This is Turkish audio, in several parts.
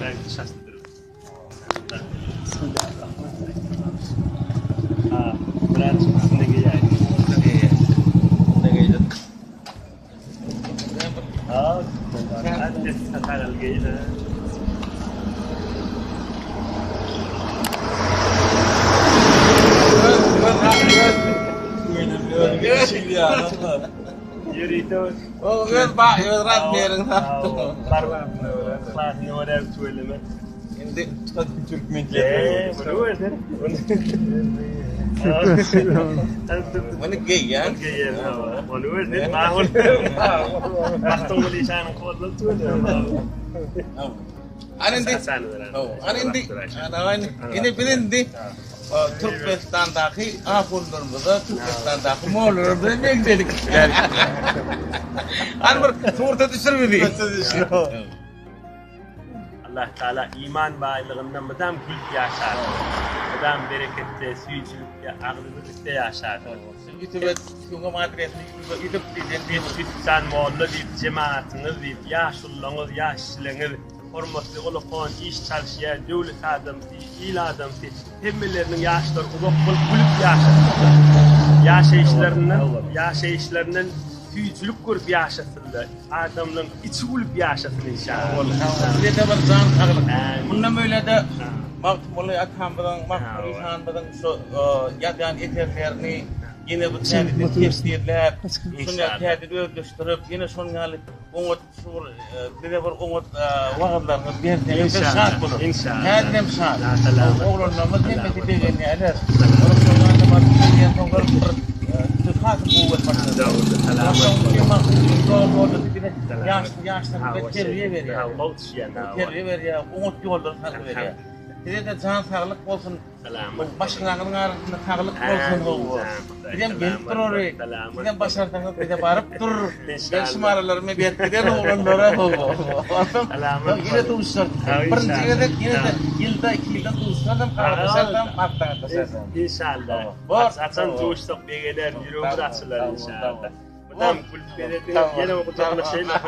ben şaşırdım. Biraz ne geliyor? Ne geliyor? Hadi satar geliyor. Yürüdü. O göz bak göz rat verin ha. Parmak ne var söyleme. Şimdi Türkmenler. Bunu öder. Bunu gay ya. Bunu öder. Mahul. Baktım lisan kodla söyleme. Anindi. Anindi. Ini bilindi. Türkmenistan'daki Afyon'da Türkmenistan'daki Moğollar'da ne dedik? Anbar sorta düşürmedi. Allah Teala iman bağlılığından madem gülüp yaşar. Madem berekette, süyücülükte, ağırlıkta yaşar. YouTube'da şunga madresi YouTube diyeceğim. Sen Moğol'da bir cemaatiniz, bir yaşlılarınız, yaşlılarınız, hormatlı olukon, iş çalışıyor, devlet adamı, il adamı, hemmelerinin yaşları uzak bulup yaşasınlar. Yaşayışlarının süyücülük kurup yaşasınlar. Adamların içi bulup yaşasın inşallah. Bir de bir can sağlık. Bundan böyle de mulai atamdan, mahkumisandan şu yatan eterlerini yine bu tepsiler, şunlar tedbir ödüştürüp yine şunlar umut bir de bir umut vaatlarını bir şart bulur. İnşallah. Her dem şart. Oğlanlarımız hep dediğini eder. Oğlanlarımız da bazı sonra tıkat kuvvet başladı. Yaşlı terbiye veriyor. Terbiye veriyor. Umut yoldur takip veriyor. Bir de can sağlık olsun. Başkalarının arasında sağlık olsun. Bir de gelip durur. Bir de başarıdan bir de barıp durur. Ben şımarlarımı bir etkilen oğlanlara oldu. Yine tuşlar. Birinci de yine de yılda 2 yılda tuşlardan kardeşlerden arttan taşırsın. İnşallah. Açan tuşlar begeler yürüyüp açılar inşallah. Bundan kulüpleri yine okuduğumuz şeyler.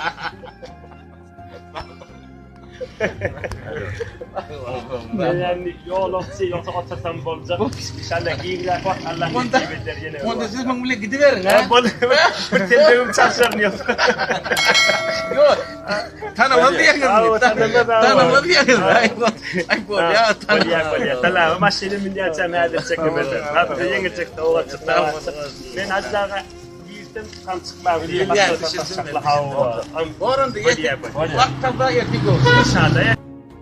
Yani yol olsa yoksa otursam olacak. İnşallah iyiler var. Allah nasip eder yine. Onda siz bana gidiverin ha. Bir telefon çalışmıyor. Yok. Tanımadı yakın. Tanımadı yakın. Ay bu ya tanımadı. Tamam maşını min ya çamada çekmedi. Hatta yenge çekti o açtı. Ben azdaga kan çıkmam diye başladı. Oranda yetti. Vakti da yetti. İnşallah.